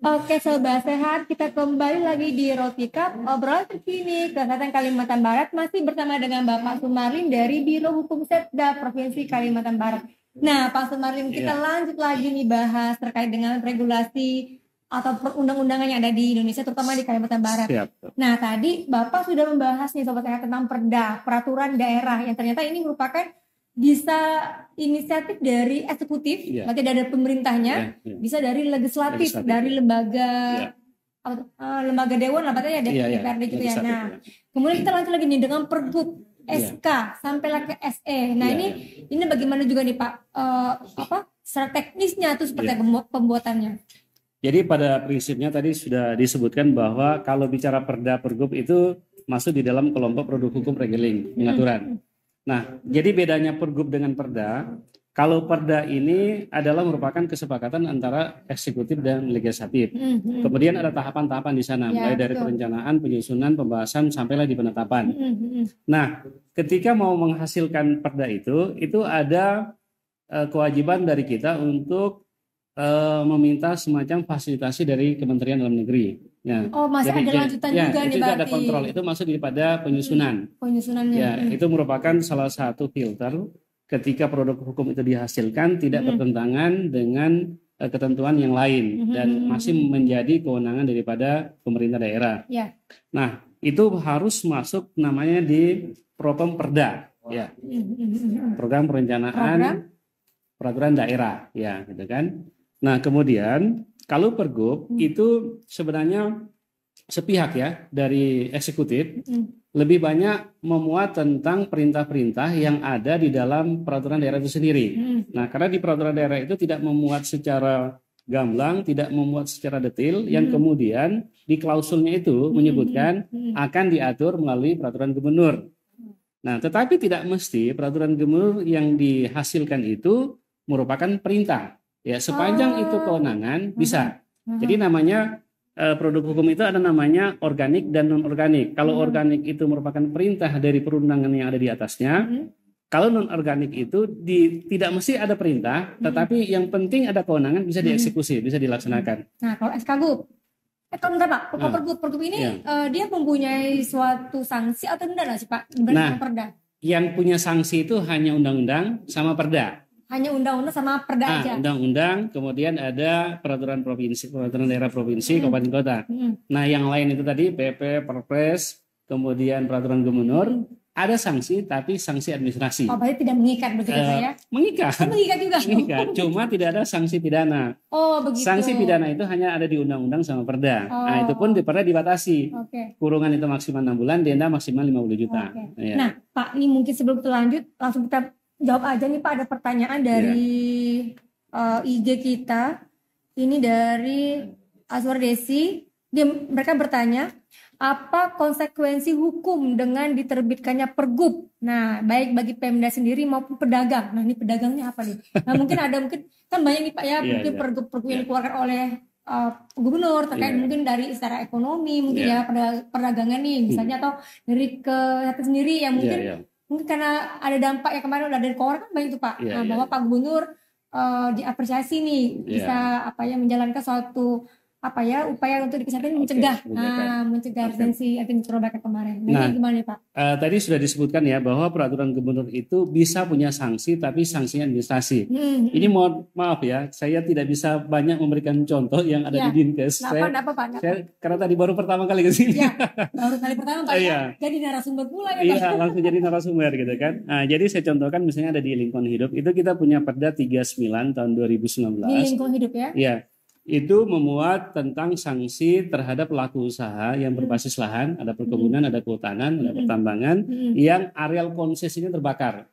Oke Sobat Sehat, kita kembali lagi di Roti Cup, obrolan terkini kesehatan Kalimantan Barat, masih bersama dengan Bapak Sumarlin dari Biro Hukum Setda Provinsi Kalimantan Barat. Nah Pak Sumarlin, kita lanjut lagi nih bahas terkait dengan regulasi atau perundang-undangan yang ada di Indonesia, terutama di Kalimantan Barat. Siap. Nah tadi Bapak sudah membahas nih Sobat Sehat tentang Perda, peraturan daerah, yang ternyata ini merupakan bisa inisiatif dari eksekutif, berarti dari pemerintahnya, bisa dari legislatif, dari lembaga lembaga dewan lah, berarti ada DPRD gitu ya. Nah, kemudian kita lanjut lagi nih dengan Pergub SK sampailah ke SE. Nah, ini bagaimana juga nih Pak, secara teknisnya itu seperti pembuatannya? Jadi pada prinsipnya tadi sudah disebutkan bahwa kalau bicara Perda Pergub itu masuk di dalam kelompok produk hukum regeling pengaturan. Nah, jadi bedanya Pergub dengan Perda, kalau Perda ini adalah merupakan kesepakatan antara eksekutif dan legislatif. Kemudian ada tahapan-tahapan di sana, mulai dari perencanaan, penyusunan, pembahasan, sampailah di penetapan. Nah, ketika mau menghasilkan Perda itu ada kewajiban dari kita untuk meminta semacam fasilitasi dari Kementerian Dalam Negeri. Ya. Masih ada lanjutan juga nih berarti. Ada kontrol, itu masuk pada penyusunan. Penyusunannya. Ya, itu merupakan salah satu filter ketika produk hukum itu dihasilkan tidak bertentangan dengan ketentuan yang lain dan masih menjadi kewenangan daripada pemerintah daerah. Nah, itu harus masuk namanya di Propem Perda, ya. Program perencanaan peraturan daerah, ya, gitu kan. Nah, kemudian kalau Pergub itu sebenarnya sepihak ya dari eksekutif, lebih banyak memuat tentang perintah-perintah yang ada di dalam peraturan daerah itu sendiri. Nah, karena di peraturan daerah itu tidak memuat secara gamblang, tidak memuat secara detail, yang kemudian di klausulnya itu menyebutkan akan diatur melalui peraturan gubernur. Nah, tetapi tidak mesti peraturan gubernur yang dihasilkan itu merupakan perintah. Ya, sepanjang itu kewenangan bisa. Jadi namanya produk hukum itu ada namanya organik dan non organik. Kalau organik itu merupakan perintah dari perundangan yang ada di atasnya. Kalau non organik itu tidak mesti ada perintah, tetapi yang penting ada kewenangan, bisa dieksekusi, bisa dilaksanakan. Nah, kalau SKGUP, Pak, Pergub ini dia mempunyai suatu sanksi atau denda nggak sih Pak? Nah, Perda. Yang punya sanksi itu hanya undang-undang sama Perda. Hanya undang-undang sama Perda aja. Undang-undang, kemudian ada peraturan provinsi, peraturan daerah provinsi, kabupaten kota. Nah, yang lain itu tadi PP, Perpres, kemudian peraturan gubernur, ada sanksi tapi sanksi administrasi. Berarti tidak mengikat begitu ya? Mengikat. Mengikat juga. Mengikat, cuma tidak ada sanksi pidana. Begitu. Sanksi pidana itu hanya ada di undang-undang sama Perda. Nah, itu pun di Perda dibatasi. Kurungan itu maksimal 6 bulan, denda maksimal 50 juta. Ya. Nah, Pak, ini mungkin sebelum kita lanjut, langsung kita jawab aja nih Pak, ada pertanyaan dari IG kita. Ini dari Azwar Desi. Mereka bertanya, apa konsekuensi hukum dengan diterbitkannya Pergub? Nah, baik bagi Pemda sendiri maupun pedagang. Nah, ini pedagangnya apa nih? Nah, mungkin kan banyak nih Pak ya, mungkin Pergub yang dikeluarkan oleh gubernur terkait mungkin dari secara ekonomi, mungkin ya perdagangan nih misalnya, atau dari kesehatan sendiri yang mungkin mungkin karena ada dampak yang kemarin udah dari Kor kan banyak itu Pak. Bahwa Pak Gubernur diapresiasi nih bisa menjalankan suatu upaya untuk kesehatan mencegah tensi antimikroba kemarin. Nah, ini gimana Pak? Tadi sudah disebutkan ya bahwa peraturan gubernur itu bisa punya sanksi, tapi sanksinya administrasi. Ini mohon maaf ya, saya tidak bisa banyak memberikan contoh yang ada di Dinkes. Saya karena tadi baru pertama kali ke sini. Baru kali pertama Pak ya. Jadi narasumber pula ya Pak. Iya, langsung jadi narasumber gitu kan. Nah, jadi saya contohkan misalnya ada di lingkungan hidup, itu kita punya Perda 39 tahun 2019. Di lingkungan hidup ya? Iya. Itu memuat tentang sanksi terhadap pelaku usaha yang berbasis lahan, ada perkebunan, ada kehutanan, ada pertambangan, yang areal konsesinya terbakar.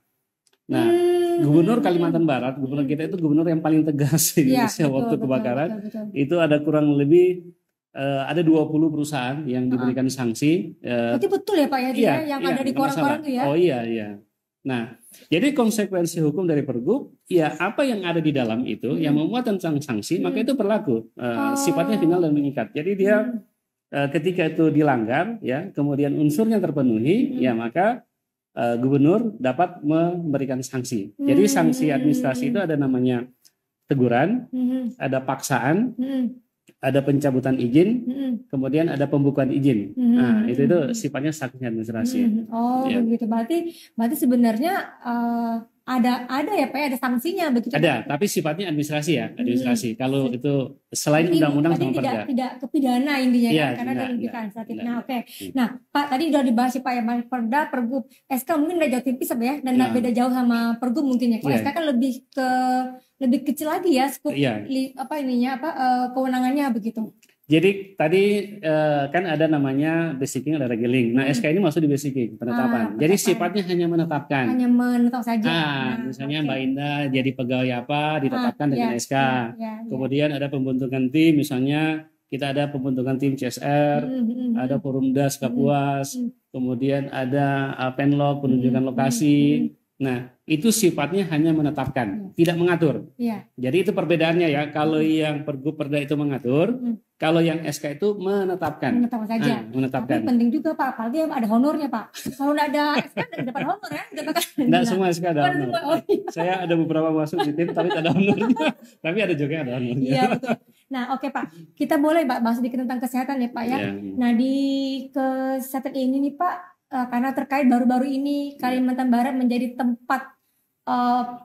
Nah, Gubernur Kalimantan Barat, gubernur kita itu gubernur yang paling tegas di Indonesia waktu kebakaran. Betul. Itu ada kurang lebih ada 20 perusahaan yang diberikan sanksi. Berarti betul ya Pak ya, yang ada di koran-koran itu ya? Oh iya. Nah, jadi konsekuensi hukum dari Pergub, ya apa yang ada di dalam itu yang memuat tentang sanksi, maka itu berlaku, sifatnya final dan mengikat. Jadi dia ketika itu dilanggar, ya kemudian unsurnya terpenuhi, ya maka gubernur dapat memberikan sanksi. Jadi sanksi administrasi itu ada namanya teguran, ada paksaan, ada pencabutan izin, Mm-mm. kemudian ada pembukaan izin. Mm-mm. Nah, itu sifatnya statusnya administrasi. Oh, Ya. begitu. Berarti sebenarnya ada ya Pak, ya, ada sanksinya begitu. Ada, tapi sifatnya administrasi ya, administrasi. Kalau itu selain Berarti undang-undang berarti sama perda. tidak kepidana intinya Iya, kan, karena enggak, ada lebih ke enggak, administratif. enggak. Nah, oke. Nah, Pak tadi udah dibahas ya Pak ya, perda, pergub, SK mungkin udah jauh tipis Pak ya, dan nggak Nah. beda jauh sama pergub mungkin ya. Kalau Iya. SK kan lebih kecil lagi ya skup Iya. kewenangannya begitu. Jadi tadi kan ada namanya basicing, ada regeling. Nah, SK ini masuk di basicing, penetapan. Jadi penetapan. sifatnya hanya menetapkan. Hanya menetap saja. Misalnya oke. Mbak Indah jadi pegawai apa ditetapkan dengan ya, SK. ya. Kemudian ada pembentukan tim, misalnya kita ada pembentukan tim CSR, ada Forumdas Kapuas, kemudian ada Penlog, penunjukan lokasi. Nah, itu sifatnya hanya menetapkan, tidak mengatur. Iya. Jadi itu perbedaannya ya. Kalau yang pergub perda itu mengatur, kalau yang SK itu menetapkan. Menetapkan saja. Menetapkan. Tapi penting juga Pak, apalagi ada honornya Pak. Kalau nggak ada SK nggak dapat honor ya, Nggak semua SK ada honor. Saya ada beberapa masuk di tim tapi tidak ada honornya. Tapi ada juga yang ada honornya. Iya betul. Nah oke Pak, kita boleh Pak bahas sedikit tentang kesehatan ya Pak ya. Nah di kesehatan ini nih Pak, karena terkait baru-baru ini Kalimantan Barat menjadi tempat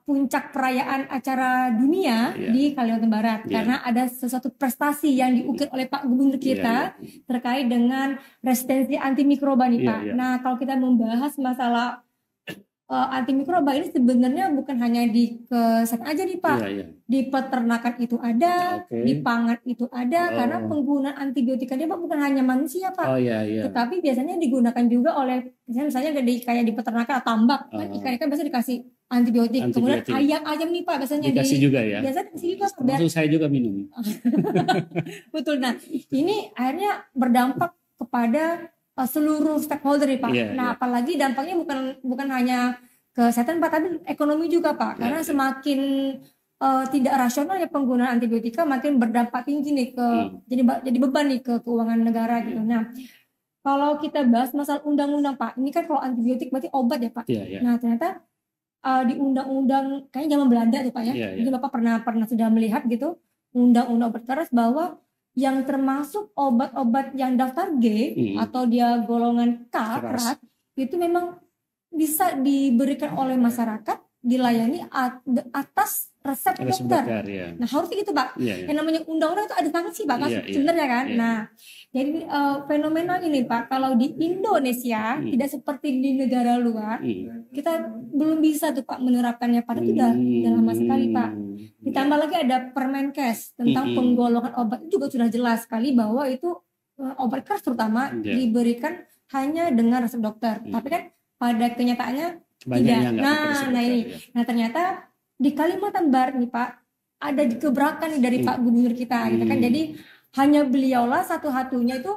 puncak perayaan acara dunia di Kalimantan Barat karena ada sesuatu prestasi yang diukir oleh Pak Gubernur kita terkait dengan resistensi antimikroba nih Pak. Nah kalau kita membahas masalah antimikroba ini sebenarnya bukan hanya di kesehatan aja nih Pak, di peternakan itu ada, di pangan itu ada, karena penggunaan antibiotika dia Pak bukan hanya manusia Pak, tetapi biasanya digunakan juga oleh misalnya kayak di peternakan atau tambak, kan ikan-ikan biasa dikasih antibiotik. Kemudian ayam nih Pak biasanya dikasih juga ya. Biasanya dikasih juga. Termasuk saya juga minum. Betul. Nah ini akhirnya berdampak kepada seluruh stakeholder nih Pak. Apalagi dampaknya bukan hanya kesehatan Pak, tapi ekonomi juga Pak. Karena semakin tidak rasional ya penggunaan antibiotika, makin berdampak tinggi nih jadi beban nih ke keuangan negara gitu. Nah, kalau kita bahas masalah undang-undang Pak, ini kan kalau antibiotik berarti obat ya Pak. Nah, ternyata di undang-undang kayaknya zaman Belanda tuh Pak ya. Mungkin Bapak pernah sudah melihat gitu undang-undang obat keras bahwa yang termasuk obat-obat yang daftar G atau dia golongan K keras itu memang bisa diberikan oleh masyarakat, dilayani atas resep dokter. Nah harusnya gitu Pak. Yang namanya undang-undang itu ada sanksi Pak, sebenarnya kan. Nah jadi fenomena ini Pak, kalau di Indonesia tidak seperti di negara luar, kita belum bisa tuh Pak menerapkannya. Padahal itu udah lama sekali Pak. Ditambah lagi ada Permenkes tentang penggolongan obat, itu juga sudah jelas sekali bahwa itu obat keras terutama diberikan hanya dengan resep dokter. Tapi kan pada kenyataannya tidak. Nah ternyata di Kalimantan Barat nih Pak ada gebrakan nih dari Pak Gubernur kita gitu kan. Jadi hanya beliaulah satu-satunya itu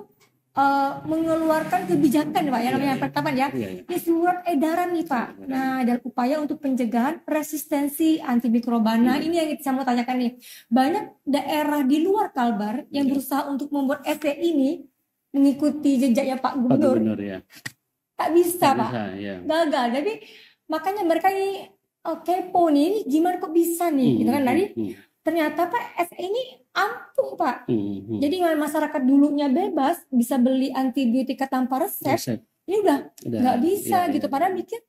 mengeluarkan kebijakan Pak ya, namanya pertama ya, ini surat edaran nih Pak. Nah dalam upaya untuk pencegahan resistensi antimikroba. Nah ini yang saya mau tanyakan nih, banyak daerah di luar Kalbar yang berusaha untuk membuat SE ini mengikuti jejaknya Pak Gubernur. Tak bisa Pak, gagal. Jadi makanya mereka ini kepo nih, gimana kok bisa nih, gitu kan? Jadi ternyata Pak SE ini ampuh Pak. Jadi masyarakat dulunya bebas bisa beli antibiotika tanpa resep. Ini udah nggak bisa gitu. Padahal mikir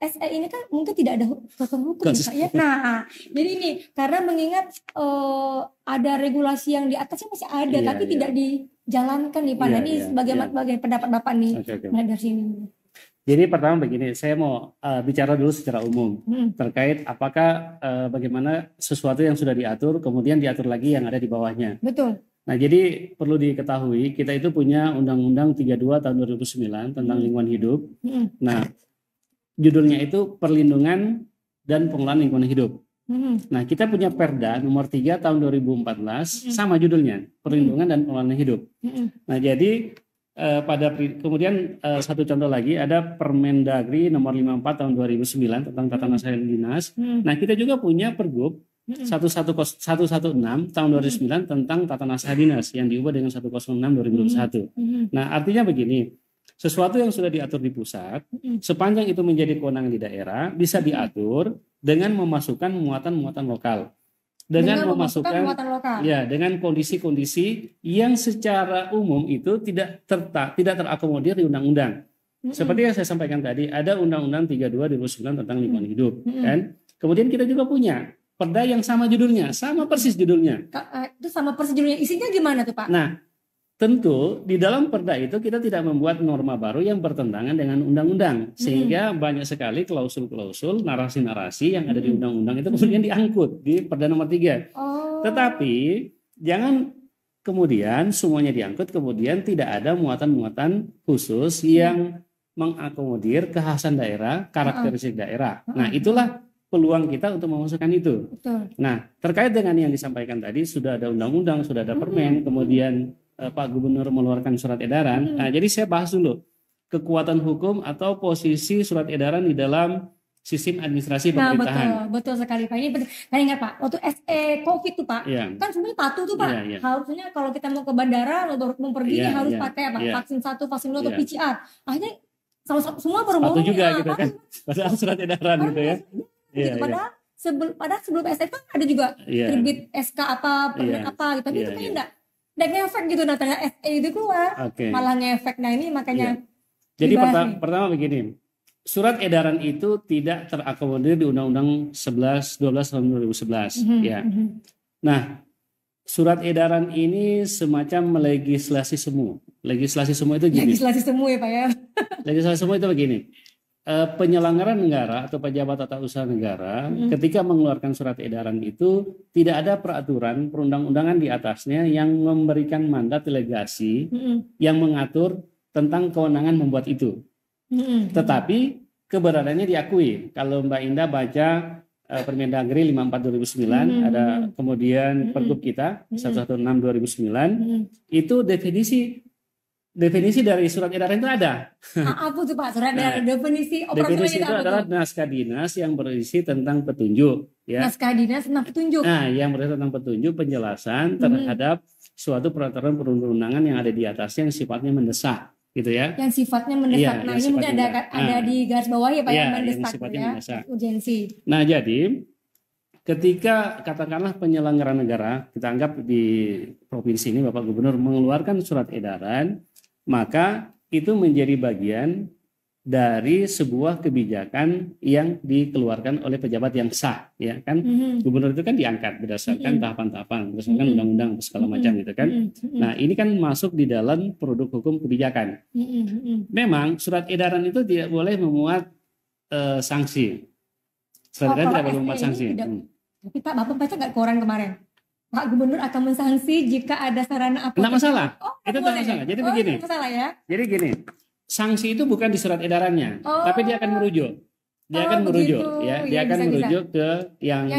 SE ini kan mungkin tidak ada hukum Pak ya. Nah jadi ini karena mengingat ada regulasi yang di atasnya masih ada, tapi tidak dijalankan nih Pak. Ini bagaimana pendapat Bapak nih dari sini? Jadi pertama begini, saya mau bicara dulu secara umum terkait apakah bagaimana sesuatu yang sudah diatur kemudian diatur lagi yang ada di bawahnya. Betul. Nah jadi perlu diketahui kita itu punya Undang-Undang 32 tahun 2009 tentang lingkungan hidup. Nah judulnya itu perlindungan dan pengelolaan lingkungan hidup. Nah kita punya Perda nomor 3 tahun 2014 sama judulnya perlindungan dan pengelolaan hidup. Nah jadi kemudian satu contoh lagi ada Permendagri nomor 54 tahun 2009 tentang tata usaha dinas. Nah kita juga punya Pergub 116 tahun 2009 tentang tata usaha dinas yang diubah dengan 106 2021. Nah artinya begini, sesuatu yang sudah diatur di pusat sepanjang itu menjadi kewenangan di daerah bisa diatur dengan memasukkan muatan-muatan lokal. dengan memasukkan memasukkan muatan lokal. ya dengan kondisi-kondisi yang secara umum itu tidak terakomodir di undang-undang. Seperti yang saya sampaikan tadi, ada Undang-Undang 32 2009 tentang lingkungan hidup, kan? Kemudian kita juga punya perda yang sama judulnya, sama persis judulnya. Itu sama persis judulnya, isinya gimana tuh Pak? Nah, tentu di dalam perda itu kita tidak membuat norma baru yang bertentangan dengan undang-undang, sehingga banyak sekali klausul-klausul, narasi-narasi yang ada di undang-undang itu kemudian diangkut di Perda nomor 3. Tetapi jangan kemudian semuanya diangkut, kemudian tidak ada muatan-muatan khusus yang mengakomodir kekhasan daerah, karakteristik daerah. Nah, itulah peluang kita untuk memasukkan itu. Betul. Nah, terkait dengan yang disampaikan tadi, sudah ada undang-undang, sudah ada permen, kemudian Pak Gubernur mengeluarkan surat edaran. Nah, jadi saya bahas dulu kekuatan hukum atau posisi surat edaran di dalam sistem administrasi pemerintahan. Betul sekali Pak. Ini penting. Kan ingat Pak, waktu COVID tuh Pak, kan sebenarnya patuh tuh Pak. Harusnya kalau kita mau ke bandara, mau pergi harus pakai apa? Vaksin 1, vaksin 2 atau PCR. Akhirnya semua baru patuh juga gitu kan. Padahal surat edaran gitu ya. Padahal sebelum STF kan ada juga terbit SK apa, permen apa gitu. Tapi itu kayak enggak ngefek gitu, natanya SE itu keluar. Malah ngefek. Nah ini makanya. Jadi pertama begini. Surat edaran itu tidak terakomodir di Undang-Undang 11-12 tahun 2011. Nah, surat edaran ini semacam legislasi semu. Legislasi semu itu gini. Legislasi semu ya Pak ya. Legislasi semu itu begini. Penyelenggara negara atau pejabat tata usaha negara ketika mengeluarkan surat edaran itu tidak ada peraturan perundang-undangan di atasnya yang memberikan mandat delegasi yang mengatur tentang kewenangan membuat itu. Tetapi keberadaannya diakui. Kalau Mbak Indah baca Permendagri 54 2009, ada kemudian Pergub kita 116 2009, itu definisi dari surat edaran itu ada. Apa tuh Pak? Surat edaran definisi itu adalah naskah dinas yang berisi tentang petunjuk. Ya. Naskah dinas tentang petunjuk. Nah, yang berisi tentang petunjuk, penjelasan terhadap suatu peraturan perundang-undangan yang ada di atasnya yang sifatnya mendesak. Gitu ya. Yang sifatnya mendesak. Nah ini mungkin ada di garis bawah ya Pak yang mendesak ya. Urgensi. Nah jadi ketika katakanlah penyelenggara negara, kita anggap di provinsi ini Bapak Gubernur mengeluarkan surat edaran, maka itu menjadi bagian dari sebuah kebijakan yang dikeluarkan oleh pejabat yang sah, ya kan? Gubernur itu kan diangkat berdasarkan tahapan-tahapan, berdasarkan undang-undang segala macam gitu kan. Nah ini kan masuk di dalam produk hukum kebijakan. Memang surat edaran itu tidak boleh memuat sanksi. Surat edaran tidak boleh memuat sanksi. Tapi Pak, Bapak baca nggak koran kemarin? Pak Gubernur akan mensanksi jika ada sarana apa? Nggak masalah. Itu tidak masalah. Jadi begini. Masalah ya? Jadi gini. Sanksi itu bukan di surat edarannya, tapi dia akan merujuk. Dia akan merujuk, ya. Dia akan merujuk ke yang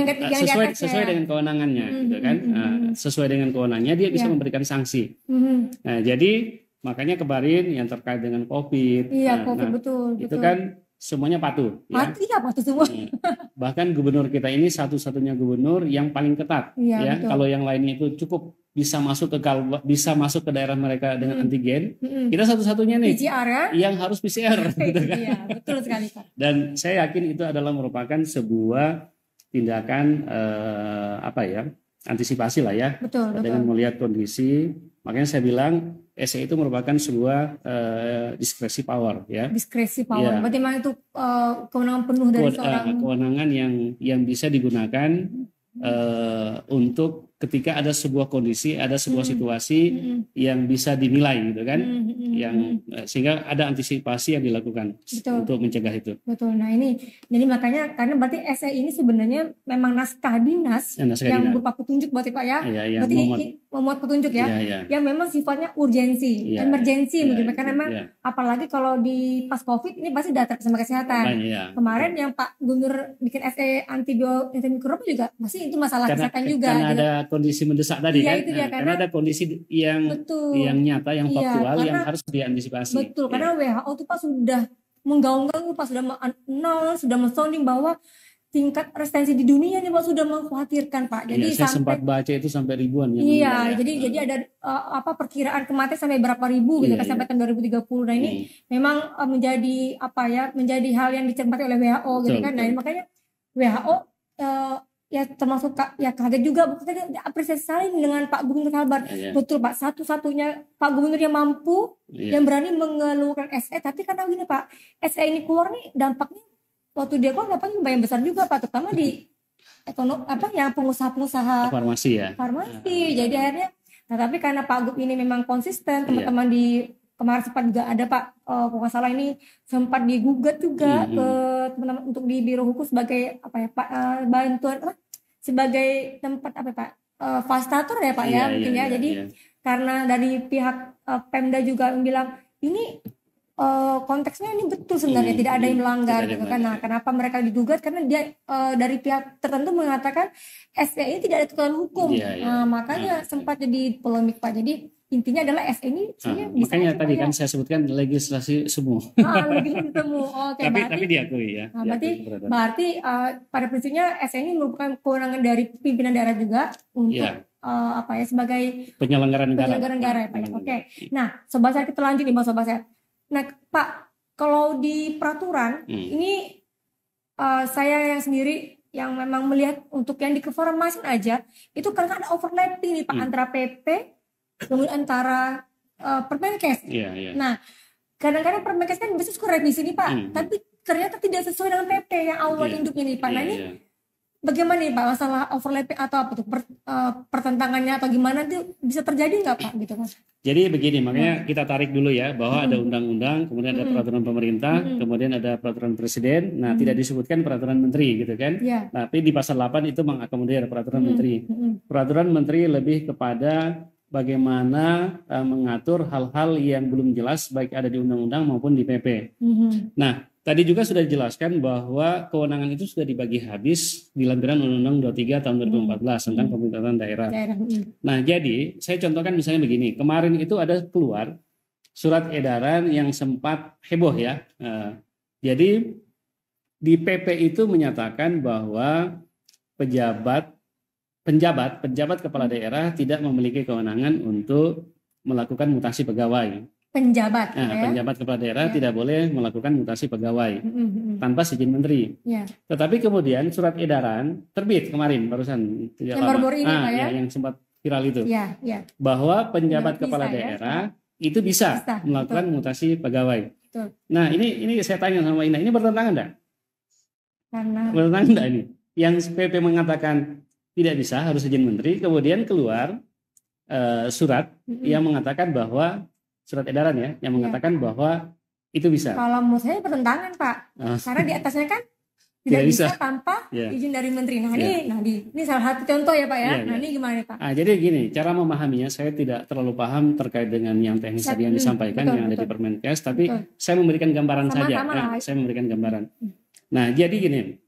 sesuai dengan kewenangannya, gitu kan. Sesuai dengan kewenangannya dia bisa memberikan sanksi. Nah, jadi makanya kemarin yang terkait dengan COVID, COVID betul. Itu kan semuanya patuh. Patuh semua. Bahkan gubernur kita ini satu-satunya gubernur yang paling ketat. Ya, kalau yang lainnya itu cukup bisa masuk ke daerah mereka dengan antigen. Kita satu-satunya nih PCR, ya? Yang harus PCR. Gitu kan? Iya, betul sekali Pak. Dan saya yakin itu adalah merupakan sebuah tindakan antisipasi lah ya. Betul. Dengan melihat kondisi, makanya saya bilang SE itu merupakan sebuah diskresi power ya. Diskresi power. Berarti memang itu kewenangan penuh dari seorang kewenangan yang bisa digunakan untuk ketika ada sebuah kondisi, ada sebuah situasi yang bisa dinilai gitu kan, yang sehingga ada antisipasi yang dilakukan untuk mencegah itu. Betul. Nah ini, jadi makanya karena berarti SE ini sebenarnya memang naskah dinas yang berupa petunjuk berarti Pak ya. Berarti memuat petunjuk ya, yang memang sifatnya urgensi, emergensi mungkin karena memang apalagi kalau di pas COVID ini pasti data sama kesehatan. Kemarin yang Pak Gubernur bikin SE antimikroba juga pasti itu masalah kesehatan juga. Karena ada kondisi mendesak tadi kan. Karena ada kondisi yang nyata, yang faktual yang harus diantisipasi. Betul, karena WHO itu Pak sudah menggaung-gaung, Pak sudah mensounding bahwa tingkat resistensi di dunia nih Pak sudah mengkhawatirkan Pak. Jadi saya sempat baca itu sampai ribuan ya. Jadi ada perkiraan kematian sampai berapa ribu gitu kan sampai tahun 2030. Nah ini memang menjadi hal yang dicermati oleh WHO gitu kan. Nah makanya WHO ya termasuk ya kaget juga, maksudnya apresiasi sekali dengan Pak Gubernur Kalbar. Betul Pak, satu-satunya Pak Gubernur yang mampu yang berani mengeluarkan SE, tapi karena gini Pak, SE ini keluar nih dampaknya waktu dia keluar dampaknya lumayan besar juga Pak, terutama di yang pengusaha-pengusaha farmasi. Jadi akhirnya, nah tapi karena Pak Gub ini memang konsisten, teman-teman di kemarin sempat juga ada Pak, kalau nggak salah ini sempat digugat juga ke teman-teman untuk di Biro Hukum sebagai Pak, bantuan sebagai tempat Pak, fasilitator ya Pak mungkin ya. Jadi karena dari pihak Pemda juga bilang ini konteksnya ini betul sebenarnya tidak ada yang melanggar gitu kan. Nah, kenapa mereka digugat? Karena dia dari pihak tertentu mengatakan SE ini tidak ada ketentuan hukum. Makanya sempat jadi polemik Pak. Jadi intinya adalah SE ini makanya tadi kan saya sebutkan legislasi semu. Legislasi semu. Oke, tapi diakui ya. Berarti pada prinsipnya SE ini merupakan kewenangan dari pimpinan daerah juga untuk sebagai penyelenggaraan negara ya Pak. Oke. Nah, sobat saya kita lanjut nih Bang sobat saya. Nah Pak, kalau di peraturan ini saya yang sendiri yang memang melihat untuk yang di keformasin aja itu kan ada overlapping nih Pak antara PP kemudian antara Permenkes. Nah kadang-kadang Permenkes kan bisa suka revisi nih Pak, tapi ternyata tidak sesuai dengan PP yang awal induknya nih Pak. Nah ini bagaimana nih Pak masalah overlapping atau apa tuh pertentangannya atau gimana tuh bisa terjadi nggak Pak gitu kan? Jadi begini, makanya kita tarik dulu ya bahwa ada undang-undang, kemudian ada peraturan pemerintah, kemudian ada peraturan presiden. Nah, tidak disebutkan peraturan menteri gitu kan. Tapi di pasal 8 itu mengakomodir peraturan menteri. Peraturan menteri lebih kepada bagaimana mengatur hal-hal yang belum jelas baik ada di undang-undang maupun di PP. Nah, tadi juga sudah dijelaskan bahwa kewenangan itu sudah dibagi habis di lampiran Undang-Undang 23 tahun 2014 tentang pemerintahan daerah. Nah, jadi saya contohkan misalnya begini. Kemarin itu ada keluar surat edaran yang sempat heboh ya. Jadi di PP itu menyatakan bahwa penjabat kepala daerah tidak memiliki kewenangan untuk melakukan mutasi pegawai. Penjabat kepala daerah tidak boleh melakukan mutasi pegawai tanpa izin menteri. Tetapi kemudian surat edaran terbit kemarin barusan tidak lama. Yang sempat viral itu. Bahwa penjabat kepala daerah itu bisa melakukan mutasi pegawai. Nah, ini saya tanya sama Ina, ini bertentangan enggak? Bertentangan enggak ini? Yang PP mengatakan tidak bisa, harus izin menteri, kemudian keluar surat yang mengatakan bahwa surat edaran ya yang mengatakan bahwa itu bisa. Kalau menurut saya bertentangan Pak, karena di atasnya kan tidak bisa tanpa izin dari menteri. Nah ini salah satu contoh ya Pak ya. Ini gimana Pak? Jadi gini, cara memahaminya saya tidak terlalu paham terkait dengan yang teknis tadi yang disampaikan yang ada di Permenkes, tapi saya memberikan gambaran saja. Saya memberikan gambaran. Nah jadi gini,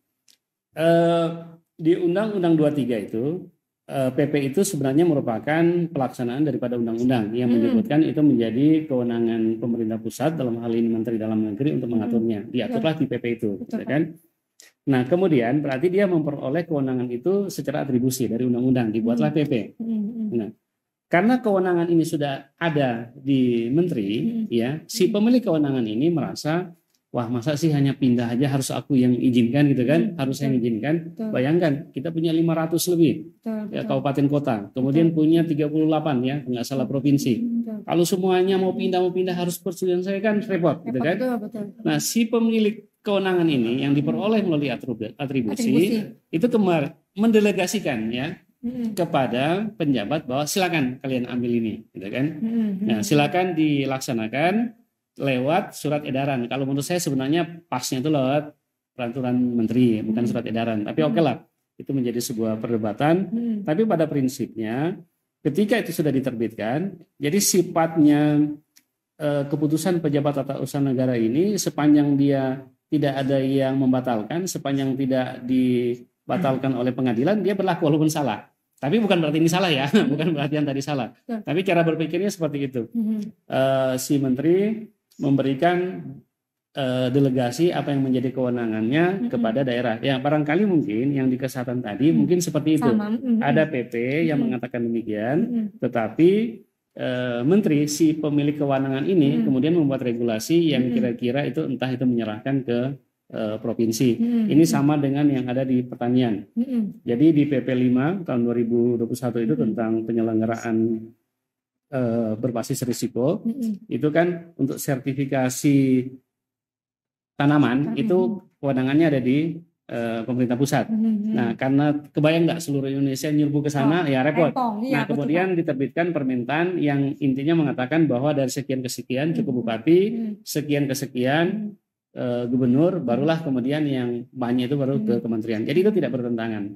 di Undang-Undang 23 itu PP itu sebenarnya merupakan pelaksanaan daripada undang-undang yang menyebutkan itu menjadi kewenangan pemerintah pusat dalam hal ini Menteri Dalam Negeri untuk mengaturnya. Diaturlah di PP itu, kan? Nah, kemudian berarti dia memperoleh kewenangan itu secara atribusi dari undang-undang, dibuatlah PP. Nah, karena kewenangan ini sudah ada di menteri, ya, si pemilik kewenangan ini merasa wah masa sih hanya pindah aja harus aku yang izinkan gitu kan, harus yang izinkan. Bayangkan kita punya 500 lebih ya, kabupaten kota, kemudian punya 38 ya nggak salah provinsi. Kalau semuanya mau pindah harus persetujuan saya kan repot gitu kan. Nah si pemilik kewenangan ini yang diperoleh melalui atribusi itu kemarin mendelegasikan ya kepada penjabat bahwa silakan kalian ambil ini gitu kan. Nah silakan dilaksanakan lewat surat edaran. Kalau menurut saya sebenarnya pasnya itu lewat peraturan menteri, bukan surat edaran. Tapi oke lah, itu menjadi sebuah perdebatan. Tapi pada prinsipnya, ketika itu sudah diterbitkan, jadi sifatnya keputusan pejabat tata usaha negara ini sepanjang dia tidak ada yang membatalkan, sepanjang tidak dibatalkan oleh pengadilan, dia berlaku walaupun salah. Tapi bukan berarti ini salah ya, bukan berarti yang tadi salah. Tapi cara berpikirnya seperti itu. Si menteri memberikan delegasi apa yang menjadi kewenangannya kepada daerah. Ya barangkali mungkin yang di kesehatan tadi mungkin seperti itu. Ada PP yang mengatakan demikian, tetapi menteri si pemilik kewenangan ini kemudian membuat regulasi yang kira-kira itu entah itu menyerahkan ke provinsi. Ini sama dengan yang ada di pertanian. Jadi di PP 5 tahun 2021 itu tentang penyelenggaraan berbasis risiko, itu kan untuk sertifikasi tanaman itu kewenangannya ada di pemerintah pusat. Nah, karena kebayang nggak seluruh Indonesia nyerbu ke sana, ya repot. Nah, kemudian diterbitkan permintaan yang intinya mengatakan bahwa dari sekian ke sekian cukup bupati, sekian ke sekian gubernur, barulah kemudian yang banyak itu baru ke kementerian. Jadi itu tidak bertentangan.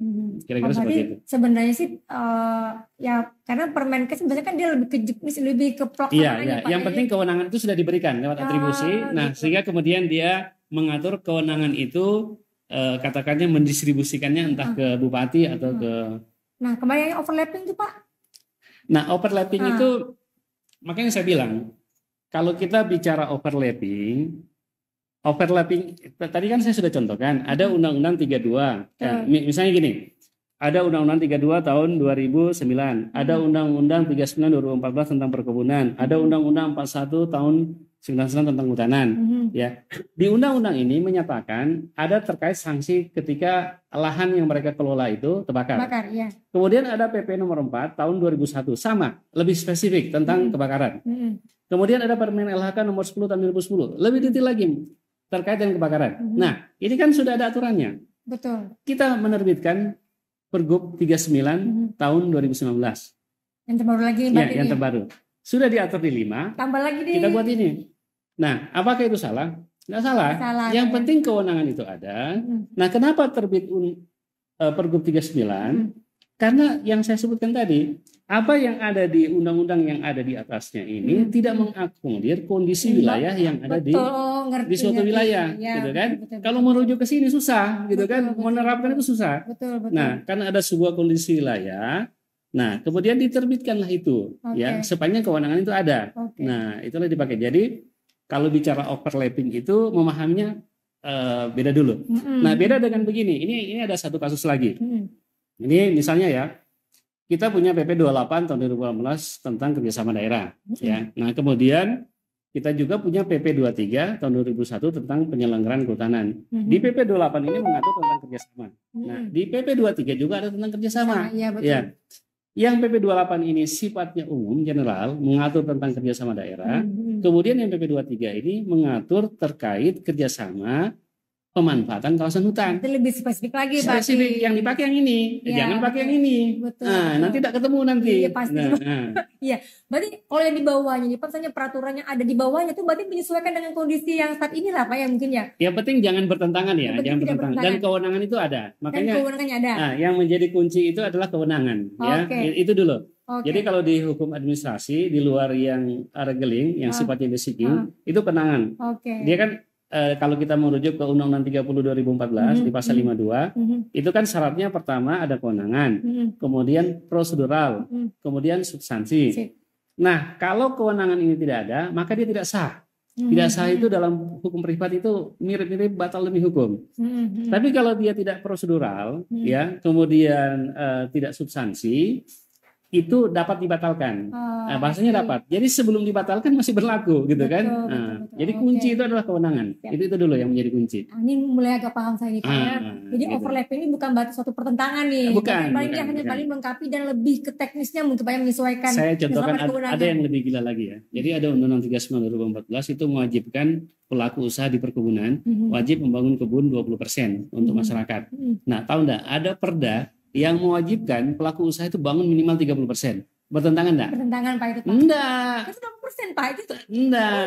Kira-kira seperti itu. Sebenarnya sih ya karena Permenkes sebenarnya kan dia lebih ke juknis, lebih ke pelaksanaan. Iya. Yang penting kewenangan itu sudah diberikan lewat atribusi. Nah, sehingga kemudian dia mengatur kewenangan itu katakannya mendistribusikannya entah ke bupati atau ke. Nah, kemarin yang overlapping itu Pak. Nah, overlapping itu makanya saya bilang kalau kita bicara overlapping tadi kan saya sudah contohkan ada Undang-Undang 32. Nah, misalnya gini, ada Undang-Undang 32 tahun 2009, ada Undang-Undang 39 2014 tentang perkebunan, ada Undang-Undang 41 tahun 99 tentang hutanan. Ya, di undang-undang ini menyatakan ada terkait sanksi ketika lahan yang mereka kelola itu terbakar. Ya. Kemudian ada PP nomor 4 tahun 2001 sama, lebih spesifik tentang kebakaran. Kemudian ada Permen LHK nomor 10 tahun 2010, lebih detail lagi terkait dengan kebakaran. Nah, ini kan sudah ada aturannya. Betul. Kita menerbitkan Pergub 39 tahun 2019. Yang terbaru lagi ya, yang terbaru. Sudah diatur di 5. Tambah lagi di. Kita buat ini. Nah, apakah itu salah? Nggak salah. Yang penting kewenangan itu ada. Nah, kenapa terbit Pergub 39? Karena yang saya sebutkan tadi, apa yang ada di undang-undang yang ada di atasnya ini tidak mengakomodir kondisi wilayah yang ada di suatu wilayah, ya, gitu kan? Betul. Kalau merujuk ke sini susah, gitu kan? Menerapkan itu susah. Betul. Nah, karena ada sebuah kondisi wilayah, nah kemudian diterbitkanlah itu, ya, sepanjang kewenangan itu ada. Nah, itulah dipakai. Jadi kalau bicara overlapping itu memahaminya beda dulu. Nah, beda dengan begini. Ini ada satu kasus lagi. Ini misalnya ya, kita punya PP 28 tahun 2018 tentang kerjasama daerah. Ya. Nah, kemudian kita juga punya PP 23 tahun 2001 tentang penyelenggaraan kehutanan. Di PP 28 ini mengatur tentang kerjasama. Nah, di PP 23 juga ada tentang kerjasama. Ya. Yang PP 28 ini sifatnya umum, general, mengatur tentang kerjasama daerah. Kemudian yang PP 23 ini mengatur terkait kerjasama pemanfaatan kawasan hutan. Itu lebih spesifik lagi, Pak. Spesifik yang dipakai yang ini, jangan pakai yang ini. Betul. Nah, nanti tidak ketemu nanti. Iya, pasti. Iya, berarti kalau yang di bawahnya, nih, misalnya peraturannya ada di bawahnya, itu berarti menyesuaikan dengan kondisi yang saat ini lah, Pak, ya mungkin ya. Yang penting jangan bertentangan ya, jangan bertentangan. Dan kewenangan itu ada. Makanya. Dan kewenangannya ada. Nah, yang menjadi kunci itu adalah kewenangan. Ya, itu dulu. Jadi kalau di hukum administrasi di luar yang regeling, yang sifatnya basiking, itu kenangan. Dia kan kalau kita merujuk ke Undang-Undang 30 2014 di pasal 52, itu kan syaratnya pertama ada kewenangan, kemudian prosedural, kemudian substansi. Nah, kalau kewenangan ini tidak ada, maka dia tidak sah. Tidak sah itu dalam hukum privat itu mirip-mirip batal demi hukum. Tapi kalau dia tidak prosedural, ya, kemudian tidak substansi, itu dapat dibatalkan. Bahasanya dapat. Jadi sebelum dibatalkan masih berlaku, gitu kan? Betul. Jadi kunci itu adalah kewenangan. Itu dulu yang menjadi kunci. Ini mulai agak paham saya nih, Pak. Jadi gitu. Overlap ini bukan berarti suatu pertentangan nih. Bukan. Hanya paling melengkapi dan lebih ke teknisnya mungkin Pak yang menyesuaikan. Saya contohkan ada yang lebih gila lagi ya. Jadi ada Undang-Undang 39 2014 itu mewajibkan pelaku usaha di perkebunan wajib membangun kebun 20% untuk masyarakat. Nah, tahu enggak? Ada perda yang mewajibkan pelaku usaha itu bangun minimal 30%. Bertentangan enggak? Bertentangan Pak itu Pak. Enggak. Itu 20% Pak itu. Enggak.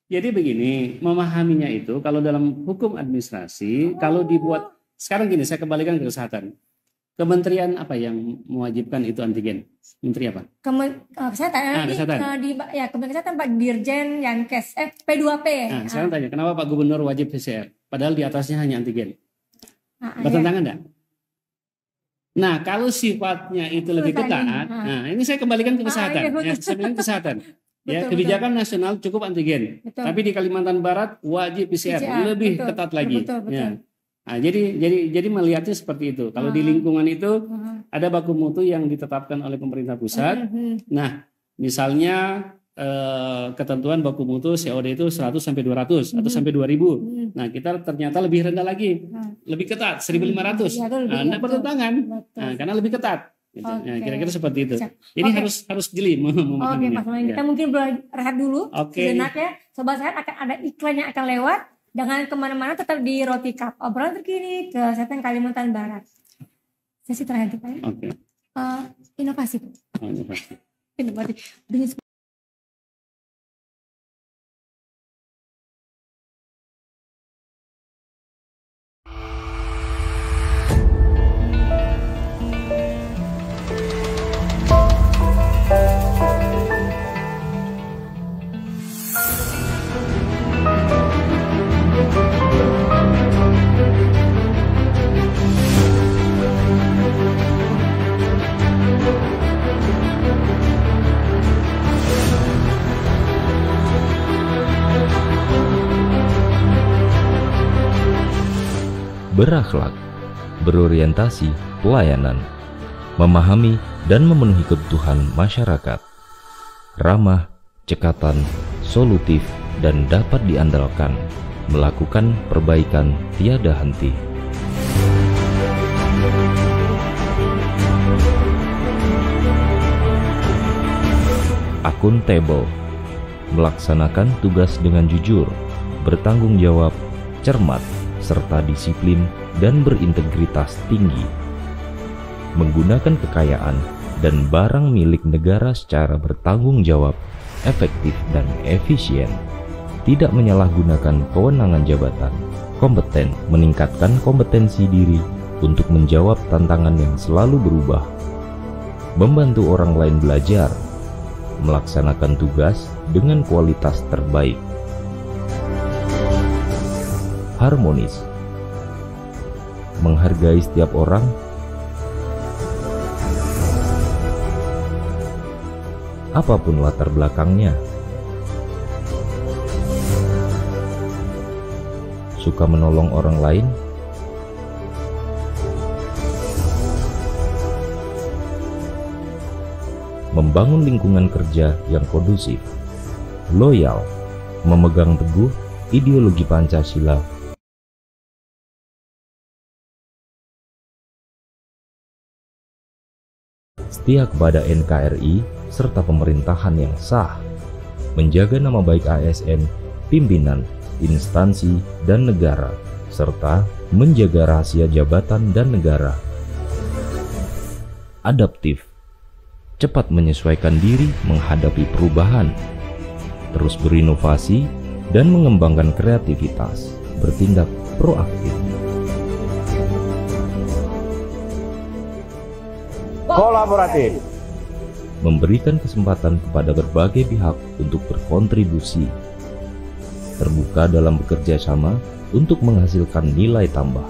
Jadi begini, memahaminya itu kalau dalam hukum administrasi, kalau dibuat sekarang gini, saya kembalikan ke kesehatan. Kementerian apa yang mewajibkan itu antigen? Menteri apa? Kesehatan. Kesehatan. Kementerian Kesehatan Pak Dirjen Yankes P2P. Nah, sekarang tanya, kenapa Pak Gubernur wajib PCR? Padahal di atasnya hanya antigen. Bertentangan enggak? Nah, kalau sifatnya itu lebih ketat, nah ini saya kembalikan ke kesehatan. Saya bilang kesehatan. Ya, kebijakan nasional cukup antigen, tapi di Kalimantan Barat wajib PCR, lebih ketat lagi. Betul. Ya. Nah, jadi melihatnya seperti itu. Kalau di lingkungan itu ada baku mutu yang ditetapkan oleh pemerintah pusat. Nah, misalnya ketentuan baku mutu COD itu 100 sampai 200 atau sampai 2000. Nah, kita ternyata lebih rendah lagi. Lebih ketat 1500. Nah, bertentangan. Nah, karena lebih ketat. Gitu. Nah, kira-kira seperti itu. Ini harus jeli memahaminya. Oke, Pak Kita mungkin boleh rehat dulu sejenak ya. Sobat Sehat akan ada iklan yang akan lewat. Jangan kemana-mana, tetap di Roti Cup, obrolan terkini kesehatan Kalimantan Barat. Sesi terakhir Pak ya. Inovasi. Inovasi. Berakhlak, berorientasi pelayanan, memahami dan memenuhi kebutuhan masyarakat, ramah, cekatan, solutif, dan dapat diandalkan, melakukan perbaikan tiada henti. Akuntabel, melaksanakan tugas dengan jujur, bertanggung jawab, cermat, serta disiplin dan berintegritas tinggi. Menggunakan kekayaan dan barang milik negara secara bertanggung jawab, efektif dan efisien. Tidak menyalahgunakan kewenangan jabatan. Kompeten, meningkatkan kompetensi diri untuk menjawab tantangan yang selalu berubah. Membantu orang lain belajar, melaksanakan tugas dengan kualitas terbaik. Harmonis, menghargai setiap orang, apapun latar belakangnya. Suka menolong orang lain, membangun lingkungan kerja yang kondusif, loyal, memegang teguh ideologi Pancasila, setia kepada NKRI serta pemerintahan yang sah, menjaga nama baik ASN, pimpinan, instansi, dan negara, serta menjaga rahasia jabatan dan negara. Adaptif, cepat menyesuaikan diri menghadapi perubahan, terus berinovasi dan mengembangkan kreativitas, bertindak proaktif. Kolaboratif, memberikan kesempatan kepada berbagai pihak untuk berkontribusi, terbuka dalam bekerja sama untuk menghasilkan nilai tambah.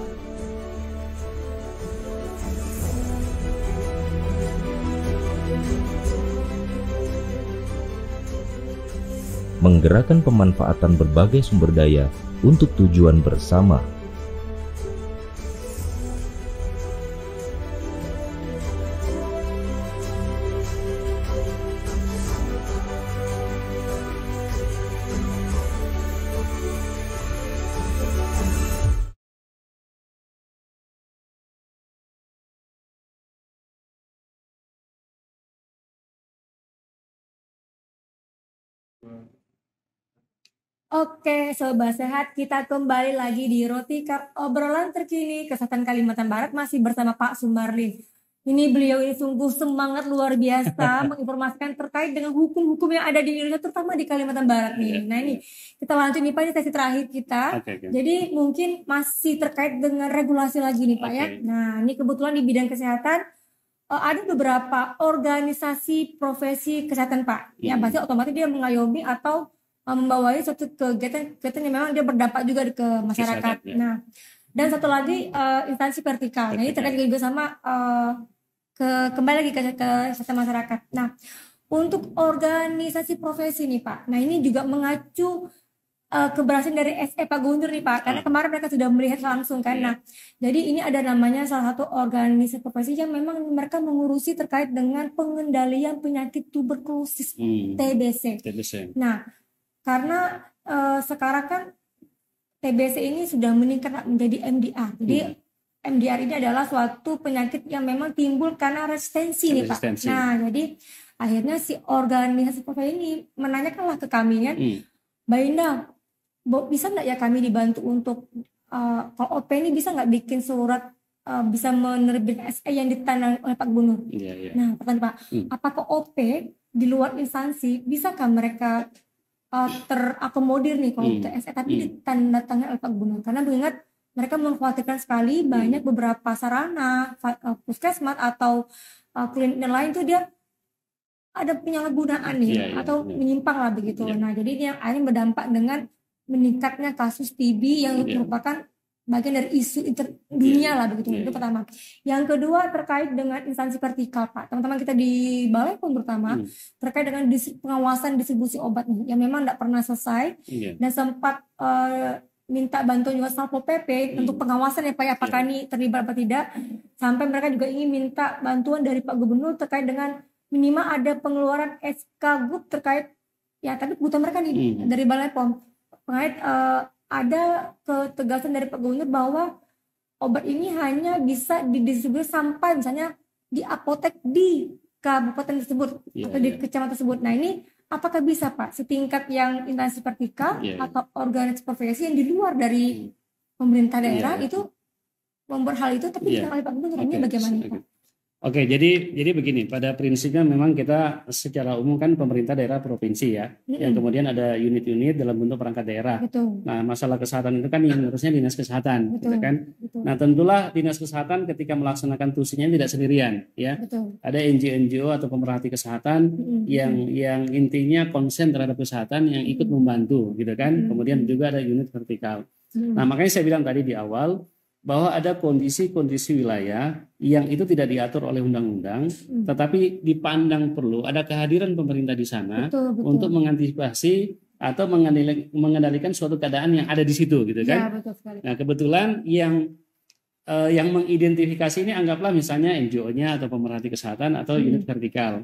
Menggerakkan pemanfaatan berbagai sumber daya untuk tujuan bersama. Oke, Sobat Sehat, kita kembali lagi di Roti Cup, obrolan terkini kesehatan Kalimantan Barat, masih bersama Pak Sumarlin. Ini beliau ini sungguh semangat luar biasa menginformasikan terkait dengan hukum-hukum yang ada di Indonesia, terutama di Kalimantan Barat nih. Nah ini kita lanjut nih Pak, ini sesi terakhir kita. Jadi mungkin masih terkait dengan regulasi lagi nih Pak ya. Nah ini kebetulan di bidang kesehatan ada beberapa organisasi profesi kesehatan Pak. Yang pasti otomatis dia mengayomi atau membawai suatu kegiatan yang memang dia berdampak juga ke masyarakat. Nah, dan satu lagi instansi vertikal. Nah, ini terkait juga sama kembali lagi ke kesehatan masyarakat. Nah, untuk organisasi profesi nih Pak. Nah, ini juga mengacu keberhasilan dari SE Pak Guntur nih Pak, karena kemarin mereka sudah melihat langsung kan. Nah, jadi ini ada namanya salah satu organisasi profesi yang memang mereka mengurusi terkait dengan pengendalian penyakit tuberkulosis TBC. Nah, karena sekarang kan TBC ini sudah meningkat menjadi MDR. Jadi MDR ini adalah suatu penyakit yang memang timbul karena resistensi nih Pak. Nah, jadi akhirnya si organisasi profesi ini menanyakanlah ke kami kan, Mbak Indah, bisa nggak ya kami dibantu untuk kalau OP ini bisa nggak bikin surat bisa menerbitkan SE yang ditandang oleh Pak Gubernur? Nah, pertanyaan Pak, apakah OP di luar instansi bisakah mereka terakomodir nih kalau untuk SE tapi ditandatangani oleh Pak Gubernur? Karena mengingat mereka mengkhawatirkan sekali banyak beberapa sarana puskesmas atau klinik yang lain tuh dia ada penyalahgunaan nih atau menyimpang lah begitu. Nah, jadi ini yang akhirnya berdampak dengan meningkatnya kasus TB yang merupakan bagian dari isu dunia lah begitu. Itu pertama. Yang kedua terkait dengan instansi vertikal Pak. Teman-teman kita di Balai POM terutama terkait dengan pengawasan distribusi obat nih yang memang tidak pernah selesai dan sempat minta bantuan juga Satpol PP untuk pengawasan ya Pak, apakah ini terlibat apa tidak, sampai mereka juga ingin minta bantuan dari Pak Gubernur terkait dengan minimal ada pengeluaran SK Gub terkait ya tadi kebutuhan mereka nih dari Balai POM terkait ada ketegasan dari Pak Gubernur bahwa obat ini hanya bisa didistribusi sampai misalnya di apotek di kabupaten tersebut atau di kecamatan tersebut. Nah, ini apakah bisa Pak setingkat yang instansi vertikal atau organisasi profesi yang di luar dari pemerintah daerah itu membuat hal itu tapi oleh Pak Gubernur ini bagaimana Pak? Oke, jadi begini, pada prinsipnya memang kita secara umum kan pemerintah daerah provinsi ya, yang kemudian ada unit-unit dalam bentuk perangkat daerah. Nah, masalah kesehatan itu kan yang ngurusnya dinas kesehatan, gitu kan. Nah, tentulah dinas kesehatan ketika melaksanakan tusinya tidak sendirian, ya. Ada NGO atau pemerhati kesehatan yang intinya konsen terhadap kesehatan yang ikut membantu, gitu kan. Kemudian juga ada unit vertikal. Nah, makanya saya bilang tadi di awal bahwa ada kondisi-kondisi wilayah yang itu tidak diatur oleh undang-undang, tetapi dipandang perlu ada kehadiran pemerintah di sana untuk mengantisipasi atau mengendalikan suatu keadaan yang ada di situ, gitu kan? Nah, kebetulan yang mengidentifikasi ini anggaplah misalnya NGO-nya atau pemerhati kesehatan atau unit vertikal.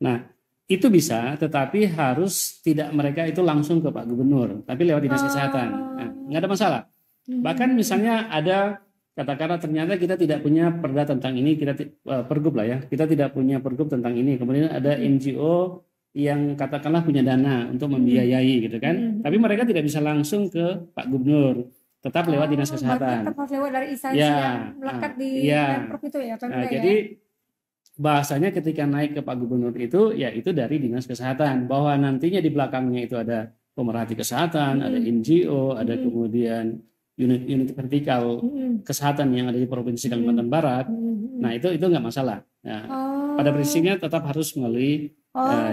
Nah, itu bisa, tetapi harus tidak mereka itu langsung ke Pak Gubernur, tapi lewat dinas kesehatan. Nah, nggak ada masalah. Bahkan misalnya ada katakanlah ternyata kita tidak punya perda tentang ini, kita pergub lah ya, kita tidak punya pergub tentang ini. Kemudian ada NGO yang katakanlah punya dana untuk membiayai gitu kan, tapi mereka tidak bisa langsung ke Pak Gubernur, tetap lewat dinas kesehatan. Tetap lewat dari instansi yang melekat di Pemprov itu ya. Jadi bahasanya ketika naik ke Pak Gubernur itu ya itu dari dinas kesehatan, bahwa nantinya di belakangnya itu ada pemerhati kesehatan, ada NGO, ada kemudian unit vertikal kesehatan yang ada di Provinsi Kalimantan Barat. Nah, itu nggak masalah. Nah, pada prinsipnya tetap harus melalui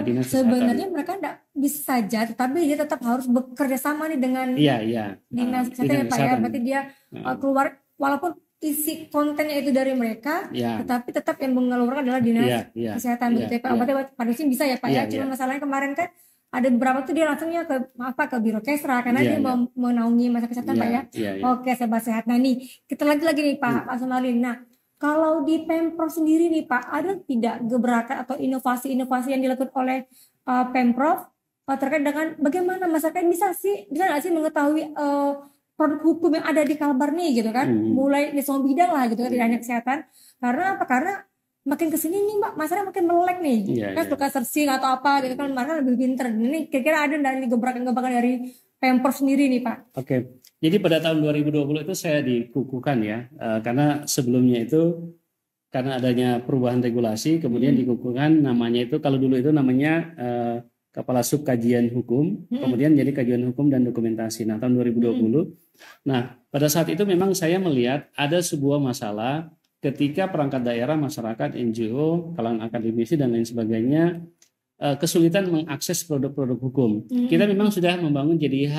dinas kesehatan. Sebenarnya mereka tidak bisa saja, tetapi dia tetap harus bekerja sama nih dengan dinas kesehatan ya Pak ya. Berarti dia keluar walaupun isi kontennya itu dari mereka, tetapi tetap yang mengeluarkan adalah dinas kesehatan begitu ya Pak. Berarti pada sini bisa ya Pak ya. Cuma masalahnya kemarin kan ada beberapa tuh dia langsungnya ke Biro Kesra karena dia mau menaungi masa kesehatan Pak ya. Oke, serba sehat. Nah nih kita lagi nih Pak Asonalin. Nah kalau di Pemprov sendiri nih Pak, ada tidak gebrakan atau inovasi-inovasi yang dilakukan oleh Pemprov terkait dengan bagaimana masyarakat bisa nggak sih mengetahui produk hukum yang ada di Kalbar nih gitu kan, mulai di semua bidang lah gitu kan, tidak hanya kesehatan. Karena apa? Karena makin kesini nih Mbak, masyarakat makin melek nih, kan suka searching atau apa gitu kan, mereka lebih pinter. Ini kira-kira ada dari gebrakan-gebrakan dari Pemprov sendiri nih Pak? Oke, jadi pada tahun 2020 itu saya dikukuhkan ya, karena sebelumnya itu karena adanya perubahan regulasi, kemudian dikukuhkan namanya itu, kalau dulu itu namanya Kepala Sub Kajian Hukum, kemudian jadi Kajian Hukum dan Dokumentasi. Nah, tahun 2020. Nah, pada saat itu memang saya melihat ada sebuah masalah ketika perangkat daerah, masyarakat, NGO, kalangan akademisi dan lain sebagainya kesulitan mengakses produk-produk hukum. Kita memang sudah membangun JDIH,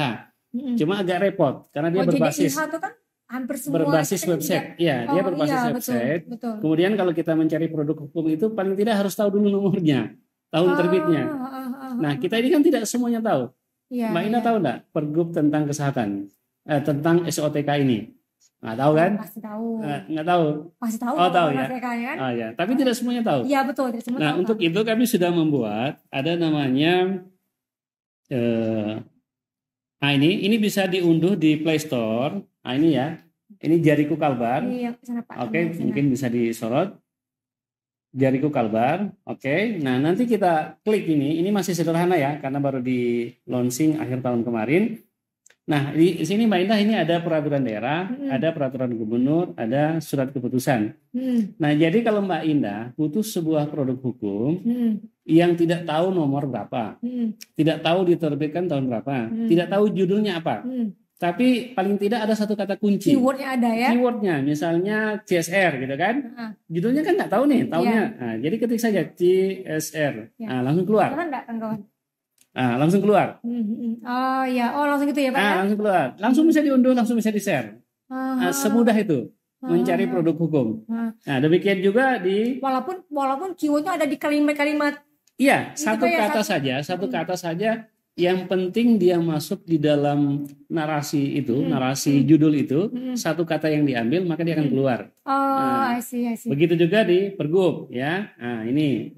cuma agak repot karena dia berbasis JDIH itu kan hampir semua berbasis website. Dia berbasis website. Betul. Kemudian kalau kita mencari produk hukum itu paling tidak harus tahu dulu nomornya, tahun terbitnya. Nah, kita ini kan tidak semuanya tahu. Iya, Mbak Indah iya. tahu nggak Pergub tentang kesehatan, tentang SOTK ini? Nggak tahu kan? Pasti tahu. Nggak tahu. Pasti tahu. Oh, tahu kalau ya. mereka, kan? Oh ya, tapi tidak semuanya tahu. Iya betul, tidak semua Nah, tahu, untuk Pak. itu kami sudah membuat ada namanya ini bisa diunduh di Play Store. Nah, ini ya. Ini Jariku Kalbar. Ini yang sana, Pak. Oke, Yang sana. mungkin bisa disorot. Jariku Kalbar. Oke. Nah, nanti kita klik ini. Ini masih sederhana ya karena baru di launching akhir tahun kemarin. Nah, di sini Mbak Indah ini ada peraturan daerah, ada peraturan gubernur, ada surat keputusan. Nah, jadi kalau Mbak Indah butuh sebuah produk hukum yang tidak tahu nomor berapa, tidak tahu diterbitkan tahun berapa, tidak tahu judulnya apa, tapi paling tidak ada satu kata kunci. Keywordnya ada ya. Keywordnya, misalnya CSR gitu kan, judulnya kan nggak tahu nih, taunya. Nah, jadi ketik saja CSR, nah, langsung keluar. Kawan enggak, kawan? Nah, langsung keluar. Oh ya, langsung gitu ya Pak ya? Langsung keluar, langsung bisa diunduh, langsung bisa di-share. Semudah itu mencari produk hukum. Nah, demikian juga di walaupun keywordnya ada di kalimat-kalimat. Iya, Itu satu kayak kata saja. Yang penting dia masuk di dalam narasi itu, narasi judul itu, satu kata yang diambil maka dia akan keluar. Oh, I see. Begitu juga di Pergub, ya. Nah, ini.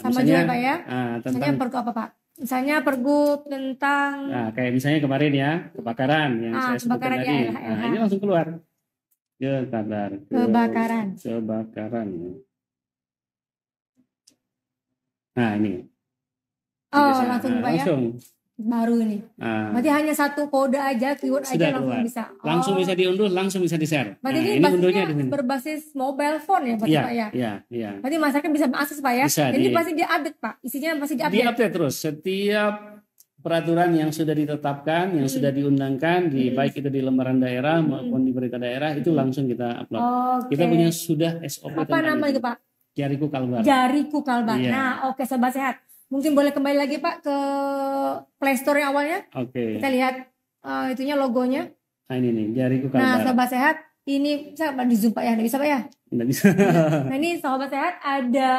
Sama juga Pak ya. Tentang misalnya Pergub apa Pak? Misalnya Pergub tentang. Nah, kayak misalnya kemarin ya kebakaran yang saya sebutkan tadi. Ya, Nah, ini langsung keluar. Kebakaran. Nah, ini. Langsung Pak ya. Langsung. Baru ini. Berarti hanya satu kode aja, keyword Sudah aja langsung keluar. bisa. Langsung bisa diunduh, langsung bisa di-share. Berarti Nah, ini unduhnya berbasis mobile phone ya Pak ya? Iya. Berarti masyarakat bisa mengakses Pak ya? Bisa, Jadi pasti diupdate Pak. Isinya pasti diupdate. Diupdate terus. Setiap peraturan yang sudah ditetapkan, yang sudah diundangkan, baik itu di lembaran daerah maupun di berita daerah, itu langsung kita upload. Kita punya sudah SOP. Apa namanya itu Pak? Jariku Kalbar. Jariku Kalbar. Iya. Nah, oke Sobat Sehat. Mungkin boleh kembali lagi Pak ke Play Store yang awalnya. Oke. Kita lihat itunya logonya. Nah, ini nih, Jariku Kalbar. Nah, Sobat Sehat, ini bisa di zoom Pak ya? Nggak bisa Pak ya? Nggak bisa. Nah, ini Sobat Sehat ada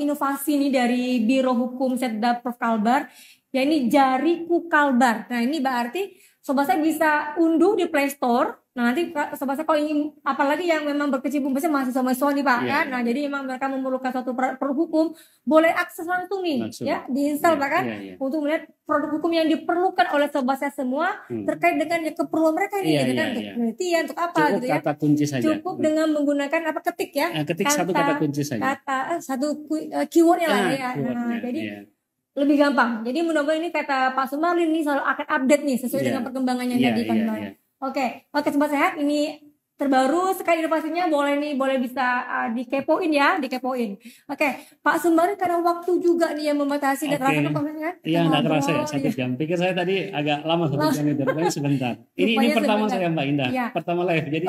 inovasi nih dari Biro Hukum Setda Prof Kalbar. Ya ini Jariku Kalbar. Nah, ini berarti Sobat Sehat bisa unduh di Play Store. Nah, nanti Sobat Sehat kalau ingin apalagi yang memang berkecimpung biasanya mahasiswa-mahasiswa nih Pak ya. Nah, jadi memang mereka memerlukan suatu produk hukum, boleh akses langsung nih ya, diinstal Pak kan untuk melihat produk hukum yang diperlukan oleh Sobat Sehat semua terkait dengan keperluan mereka ini gitu kan, untuk penelitian, untuk apa cukup gitu ya. Kata kunci saja. Cukup dengan menggunakan ketik ya. Ketik satu kata kunci saja. Satu keywordnya lah ya. Nah, jadi lebih gampang. Jadi mudah-mudahan ini kata Pak Sumarlin ini selalu akan update nih sesuai dengan perkembangannya tadi Pak Sumarlin. Oke, Sobat Sehat, ini terbaru sekali inovasinya, boleh bisa dikepoin ya, dikepoin. Oke, Pak Sumarlin karena waktu juga nih yang membatasi dan rasanya kan? Iya, enggak terasa ya 1 jam. Pikir saya tadi agak lama 1 jam itu, tapi sebentar. Ini pertama saya Mbak Indah, pertama live jadi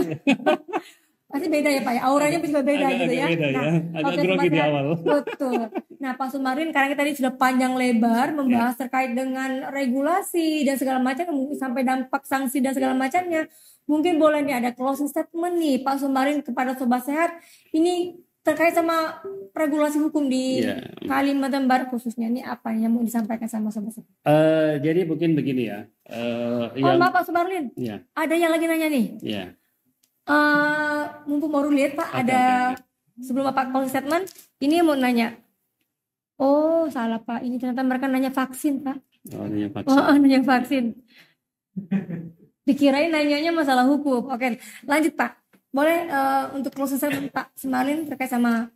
pasti beda ya Pak ya, auranya juga beda gitu ya. Beda, nah, agak grogi di awal. Betul. Nah Pak Sumarlin, karena kita tadi sudah panjang lebar membahas terkait dengan regulasi dan segala macam, sampai dampak sanksi dan segala macamnya. Mungkin boleh nih ada closing statement nih Pak Sumarlin kepada Sobat Sehat. Ini terkait sama regulasi hukum di Kalimantan Barat khususnya, ini apa yang mau disampaikan sama Sobat Sehat? Jadi mungkin begini ya. Pak Sumarlin, ada yang lagi nanya nih. Mumpung baru lihat Pak, sebelum Bapak closing statement, ini mau nanya. Oh salah Pak, ini ternyata mereka nanya vaksin Pak. Nanya vaksin. Nanya vaksin. Dikirain nanyanya masalah hukum. Oke, lanjut Pak. Boleh untuk closing statement Pak Sumarlin terkait sama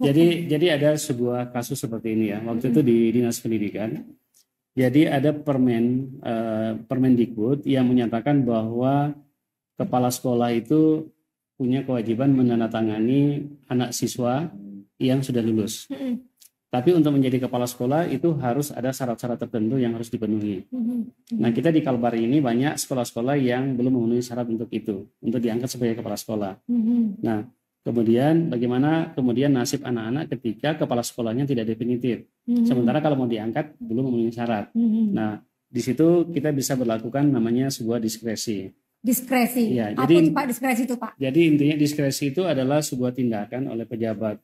hukum. Jadi ada sebuah kasus seperti ini ya. Waktu itu di Dinas Pendidikan. Jadi ada Permendikbud yang menyatakan bahwa kepala sekolah itu punya kewajiban menandatangani anak siswa yang sudah lulus. Tapi untuk menjadi kepala sekolah itu harus ada syarat-syarat tertentu yang harus dipenuhi. Nah, kita di Kalbar ini banyak sekolah-sekolah yang belum memenuhi syarat untuk itu, untuk diangkat sebagai kepala sekolah. Nah, kemudian bagaimana nasib anak-anak ketika kepala sekolahnya tidak definitif. Sementara kalau mau diangkat belum memenuhi syarat. Nah, di situ kita bisa berlakukan namanya sebuah diskresi. Diskresi. Ya, apa itu Pak diskresi itu Pak? Jadi intinya diskresi itu adalah sebuah tindakan oleh pejabat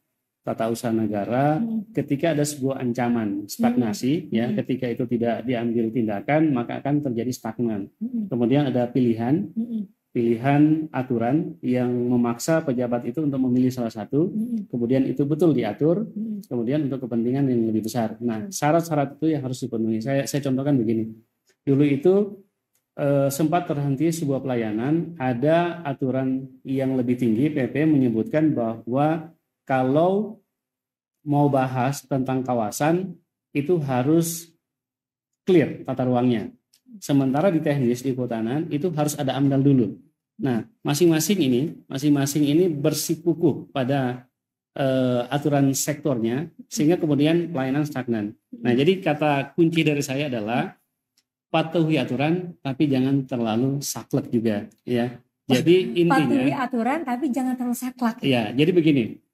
tata usaha negara, ketika ada sebuah ancaman stagnasi, ya, ketika itu tidak diambil tindakan, maka akan terjadi stagnan. Kemudian ada pilihan aturan yang memaksa pejabat itu untuk memilih salah satu, kemudian itu betul diatur, kemudian untuk kepentingan yang lebih besar. Nah, syarat-syarat itu yang harus dipenuhi. Saya contohkan begini. Dulu itu sempat terhenti sebuah pelayanan, ada aturan yang lebih tinggi, PP menyebutkan bahwa kalau mau bahas tentang kawasan itu harus clear tata ruangnya. Sementara di teknis, di kehutanan itu harus ada AMDAL dulu. Nah, masing-masing ini bersikukuh pada aturan sektornya sehingga kemudian pelayanan stagnan. Nah, jadi kata kunci dari saya adalah patuhi aturan tapi jangan terlalu saklek juga, ya. Jadi intinya patuhi aturan tapi jangan terlalu saklek. Ya, jadi begini.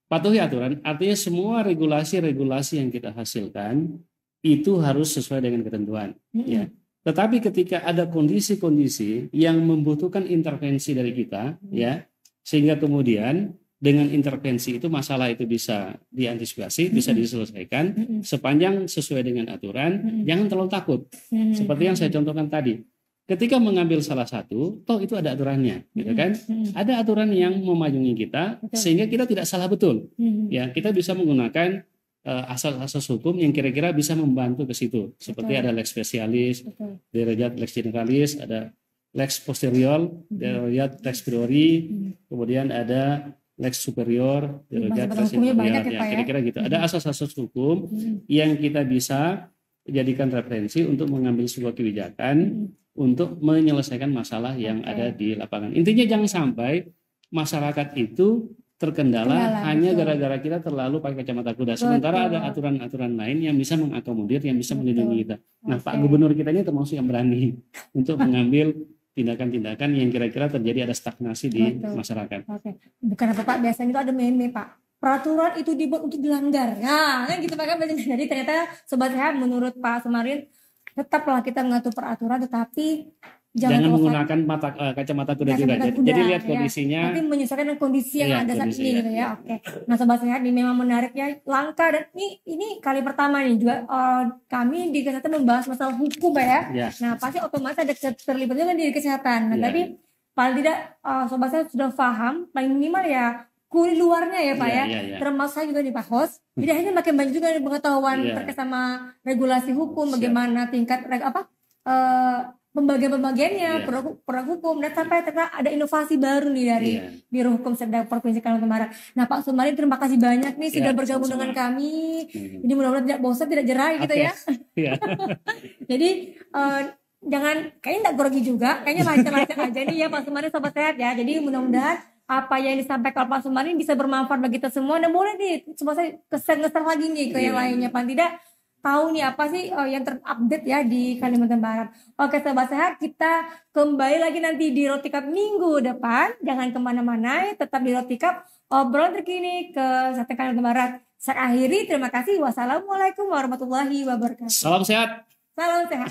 Patuhi aturan artinya semua regulasi-regulasi yang kita hasilkan itu harus sesuai dengan ketentuan, ya. Tetapi ketika ada kondisi-kondisi yang membutuhkan intervensi dari kita, ya, sehingga kemudian dengan intervensi itu masalah itu bisa diantisipasi, bisa diselesaikan sepanjang sesuai dengan aturan, jangan terlalu takut. Seperti yang saya contohkan tadi. Ketika mengambil salah satu, toh itu ada aturannya, gitu kan? Ada aturan yang memayungi kita sehingga kita tidak salah betul. Ya, kita bisa menggunakan asas-asas hukum yang kira-kira bisa membantu ke situ. Seperti ada lex specialis, derajat lex generalis, ada lex posterior, derajat lex priori, kemudian ada lex superior, derajat lex inferior. Ya, kira-kira gitu. Ada asas-asas hukum yang kita bisa jadikan referensi untuk mengambil sebuah kebijakan untuk menyelesaikan masalah yang ada di lapangan. Intinya jangan sampai masyarakat itu terkendala hanya gara-gara kita terlalu pakai kacamata kuda. Sementara ada aturan-aturan lain yang bisa mengakomodir, yang bisa melindungi kita. Nah, Pak Gubernur kita ini termasuk yang berani untuk mengambil tindakan-tindakan yang kira-kira terjadi ada stagnasi di masyarakat. Bukan apa Pak, biasanya itu ada meme Pak. Peraturan itu dibuat untuk dilanggar. Nah, kan gitu Pak kan. Jadi ternyata Sobat Sehat menurut Pak Sumarin tetaplah kita mengatur peraturan, tetapi jangan menggunakan kacamata kuda juga. Jadi lihat kondisinya. Tapi menyesuaikan dengan kondisi yang ada saat ini, gitu ya. Oke. Nah, Sobat Sehat, ini memang menariknya langkah dan ini kali pertama nih juga kami di kesehatan membahas masalah hukum, Pak ya. Nah, pasti otomatis ada keterlibatan juga di kesehatan. Nah, tapi paling tidak Sobat Sehat sudah paham, paling minimal ya kuli luarnya ya Pak ya. Termasuk saya juga nih Pak Host. Jadi akhirnya makin banyak juga pengetahuan terkait sama regulasi hukum, bagaimana tingkat pembagian-pembagiannya, produk hukum, dan sampai ternyata ada inovasi baru nih dari Biro Hukum Sedang Provinsi Kalimantan Barat. Nah Pak Sumarin, terima kasih banyak nih sudah bergabung dengan kami. Jadi mudah-mudahan tidak bosan, tidak jerai gitu ya. Jadi jangan, kayaknya tidak grogi juga, kayaknya lancar-lancar aja nih ya Pak Sumarin, Sobat Sehat ya. Jadi mudah-mudahan apa yang disampaikan Pak Sumarin bisa bermanfaat bagi kita semua, dan boleh nih coba saya keser-keser lagi nih ke yang lainnya, paling tidak tahu nih apa sih yang terupdate ya di Kalimantan Barat. Oke Sobat Sehat, kita kembali lagi nanti di Rotikap minggu depan. Jangan kemana-mana, tetap di Rotikap, obrolan terkini ke Kalimantan Barat. Saya akhiri, terima kasih. Wassalamualaikum warahmatullahi wabarakatuh. Salam sehat. Salam sehat.